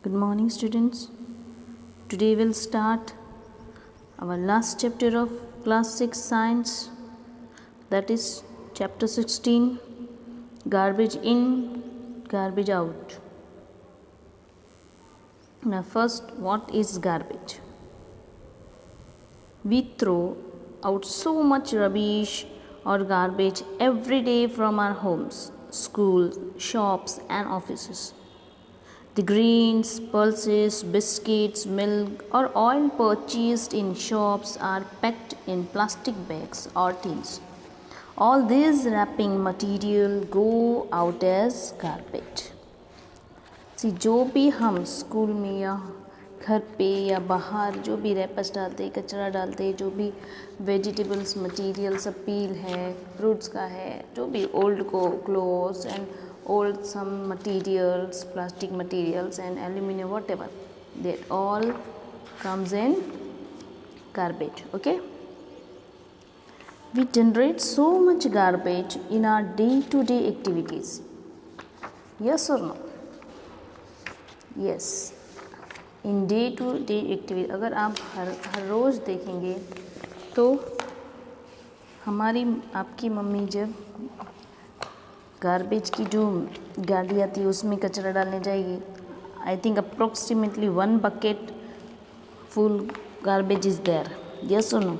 Good morning, students. Today we'll start our last chapter of class 6 science, that is chapter 16, garbage in, garbage out. Now first, what is garbage? We throw out so much rubbish or garbage every day from our homes, schools, shops and offices. The grains, pulses, biscuits, milk, or oil purchased in shops are packed in plastic bags or tins. All these wrapping material go out as garbage. See, जो भी हम school में या घर पे या बाहर जो भी रैपर्स डालते हैं, कचरा डालते हैं, जो भी वेजिटेबल्स मटेरियल सब पील है, फ्रूट्स का है, जो भी ओल्ड को clothes and old some materials, plastic materials and aluminum, whatever, that all comes in garbage. Okay, we generate so much garbage in our day-to-day activities. Yes or no? Yes, in day-to-day activity. अगर आप हर रोज़ देखेंगे तो हमारी आपकी mummy जब garbage की जो गाड़ी आती है उसमें कचरा डालने जाएगी, I think approximately 1 bucket full garbage is there. Yes और no?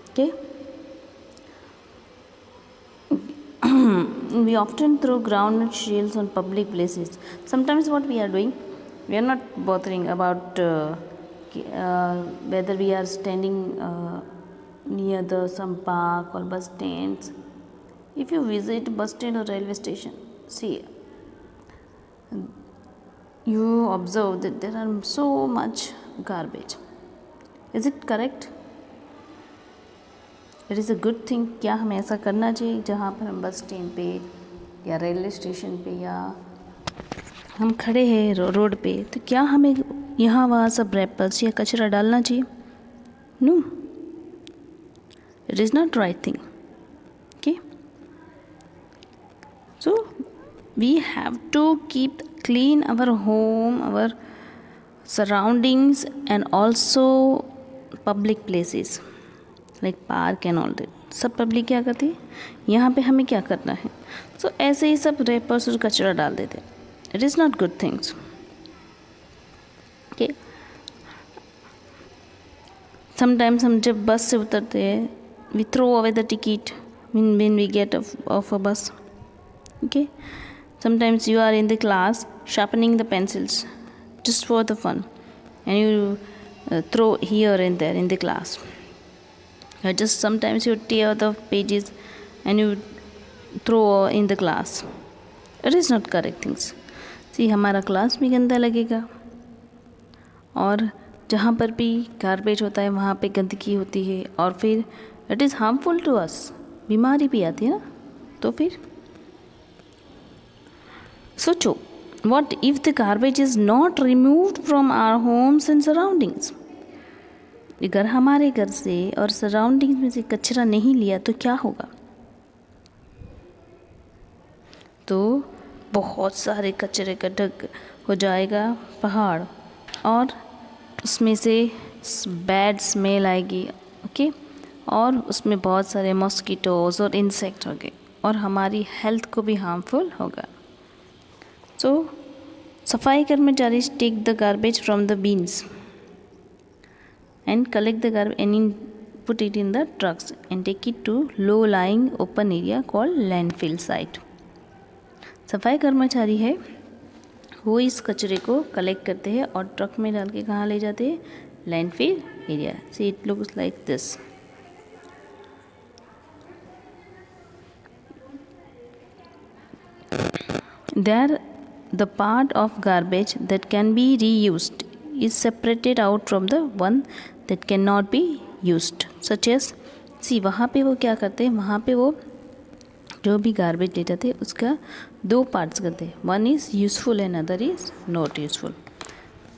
Okay, we often throw groundnut shells on public places. Sometimes what we are doing, we are not bothering about whether we are standing near the some park or bus stands. If you visit bus stand or railway station, see, you observe that there are so much garbage. Is it correct? It is a good thing. क्या हमें ऐसा करना चाहिए जहाँ पर हम bus stand पे या रेलवे स्टेशन पे या हम खड़े हैं रोड पे, तो क्या हमें यहाँ वहाँ सब रैपर्स या कचरा डालना चाहिए? No, it is not right thing. Okay, so we have to keep clean our home, our surroundings and also public places like park and all that. सब पब्लिक क्या करती है, यहाँ पे हमें क्या करना है? so ऐसे ही सब रैपर्स और कचरा डाल देते. It is not good things. Okay, sometimes हम जब बस से उतरते हैं, we throw away the ticket when we get off a bus. Okay, sometimes you are in the class sharpening the pencils just for the fun, and you throw here and there in the class. Just sometimes you tear the pages and you throw in the class. It is not correct things. See, हमारा class भी गंदा लगेगा और जहाँ पर भी garbage होता है वहाँ पे गंदगी होती है और फिर it is harmful to us. बीमारी भी आती है ना. तो फिर सोचो, what if the garbage is not removed from our homes and surroundings? अगर हमारे घर से और सराउंडिंग्स में से कचरा नहीं लिया तो क्या होगा? तो बहुत सारे कचरे का ढग हो जाएगा पहाड़ और उसमें से बैड स्मेल आएगी. ओके, और उसमें बहुत सारे मॉस्किटोज़ और इंसेक्ट होंगे और हमारी हेल्थ को भी हार्मफुल होगा. So, सफाई कर्मचारी take the garbage from the bins and collect the garbage and put it in the trucks and take it to low-lying open area called landfill site. सफाई कर्मचारी है वो इस कचरे को कलेक्ट करते हैं और ट्रक में डाल के कहाँ ले जाते हैं? Landfill area. See, it looks like this. There, the part of garbage that can be reused is separated out from the one that cannot be used, such as, see, वहाँ पे वो क्या करते हैं, वहाँ पे वो जो भी गार्बेज ले जाते हैं उसका 2 पार्ट्स करते हैं. One is useful and other is not useful.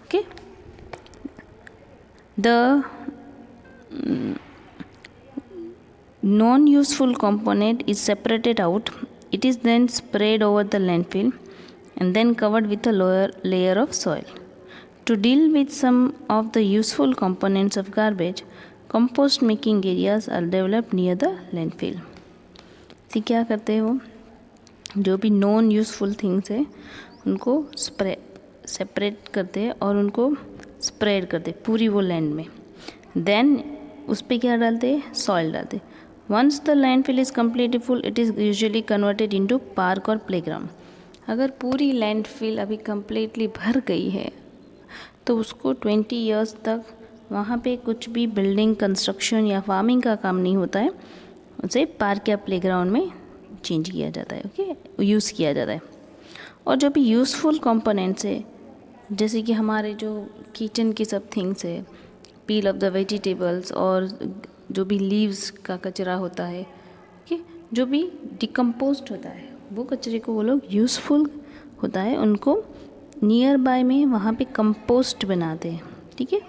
Okay, the non-useful component is separated out. It is then sprayed over the landfill and then covered with a lower layer of soil. To deal with some of the useful components of garbage, compost making areas are developed near the landfill. सी क्या करते हैं वो, जो भी non useful things है उनको separate करते हैं और उनको स्प्रेड करते हैं पूरी वो लैंड में. देन उस पर क्या डालते हैं, सॉइल डालते. Once the landfill is completely full, it is usually converted into park और प्लेग्राउंड. अगर पूरी लैंडफिल अभी कम्प्लीटली भर गई है तो उसको 20 ईयर्स तक वहाँ पे कुछ भी बिल्डिंग कंस्ट्रक्शन या फार्मिंग का काम नहीं होता है, उसे पार्क या प्लेग्राउंड में चेंज किया जाता है. ओके, यूज़ किया जाता है. और जो भी यूज़फुल कंपोनेंट्स है, जैसे कि हमारे जो किचन की सब थिंग्स है, पील ऑफ द वेजिटेबल्स और जो भी लीव्स का कचरा होता है, ओके, जो भी डिकम्पोज्ड होता है वो कचरे को वो लोग यूज़फुल होता है उनको नियर बाय में वहाँ पे कंपोस्ट बनाते हैं. ठीक है,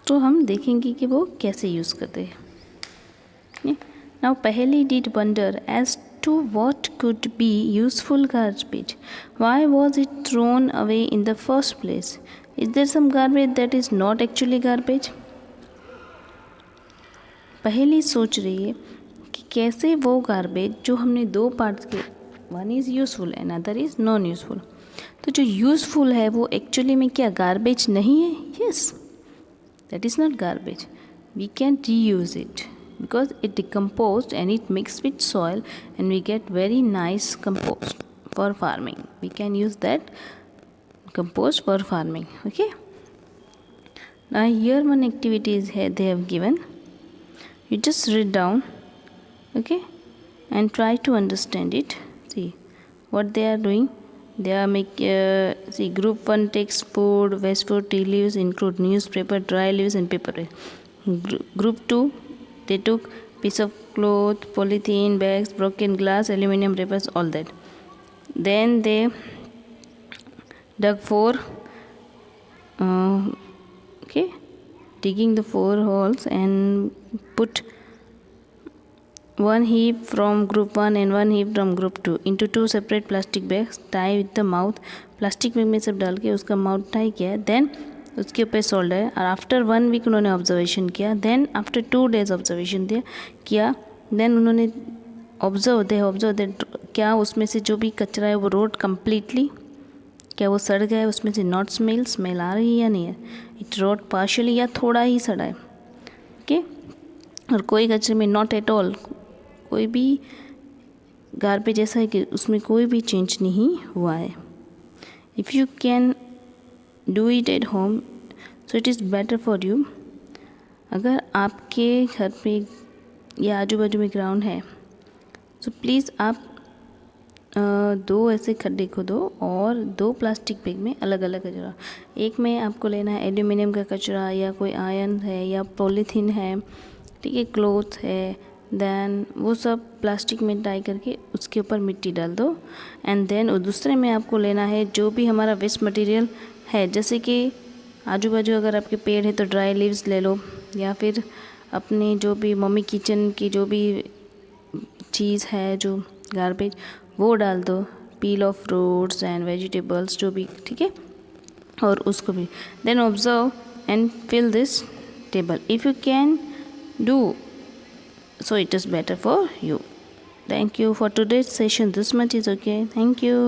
तो हम देखेंगे कि वो कैसे यूज़ करते हैं. Now Paheli did wonder as to what could be useful garbage. Why was it thrown away in the first place. Is there some garbage that is not actually garbage. Paheli सोच रही है कि कैसे वो गार्बेज जो हमने दो पार्ट्स के, one is useful and other is non useful, तो जो यूज़फुल है वो एक्चुअली में क्या गार्बेज नहीं है. Yes, that is not garbage. We can reuse it because it decomposed and it mixed with soil and we get very nice compost for farming. We can use that compost for farming. Okay, now here one activity is here they have given. You just read down, okay, and try to understand it. See what they are doing. They are see, group 1 takes food, waste food, tea leaves include newspaper, dry leaves and paper waste. Group 2, they took piece of cloth, polythene bags, broken glass, aluminum wrappers, all that. Then they dug 4, okay, digging the 4 holes and put one heap from group 1 and one heap from group 2 into 2 separate plastic bags, tie with the mouth. Plastic bag में सब डाल के उसका mouth tie किया. Then उसके ऊपर sold है और आफ्टर 1 वीक उन्होंने ऑब्जर्वेशन किया. देन आफ्टर 2 डेज ऑब्जर्वेशन किया. देन उन्होंने ऑब्जर्व दैट क्या उसमें से जो भी कचरा है वो रोड कम्प्लीटली, क्या वो सड़ गया है, उसमें से नॉट स्मेल आ रही है या नहीं है. इट रोड पार्शियली या थोड़ा ही सड़ा है. ओके, और कोई कचरे में नॉट एट ऑल, कोई भी गार्बेज ऐसा है कि उसमें कोई भी चेंज नहीं हुआ है. If you can do it at home so it is better for you. अगर आपके घर पे या आजू बाजू में ग्राउंड है तो प्लीज़ आप 2 ऐसे खड्डे खोदो और 2 प्लास्टिक बैग में अलग अलग कचरा. एक में आपको लेना है एल्यूमिनियम का कचरा या कोई आयरन है या पॉलीथीन है, ठीक है, क्लोथ है. देन वो सब प्लास्टिक में टाई करके उसके ऊपर मिट्टी डाल दो. एंड देन दूसरे में आपको लेना है जो भी हमारा वेस्ट मटेरियल है, जैसे कि आजू बाजू अगर आपके पेड़ है तो ड्राई लीव्स ले लो, या फिर अपने जो भी मम्मी किचन की जो भी चीज़ है जो गार्बेज वो डाल दो, peel of fruits and vegetables जो भी, ठीक है, और उसको भी. Then observe and fill this table. If you can do so it is better for you. Thank you for today's session. This much is okay. Thank you.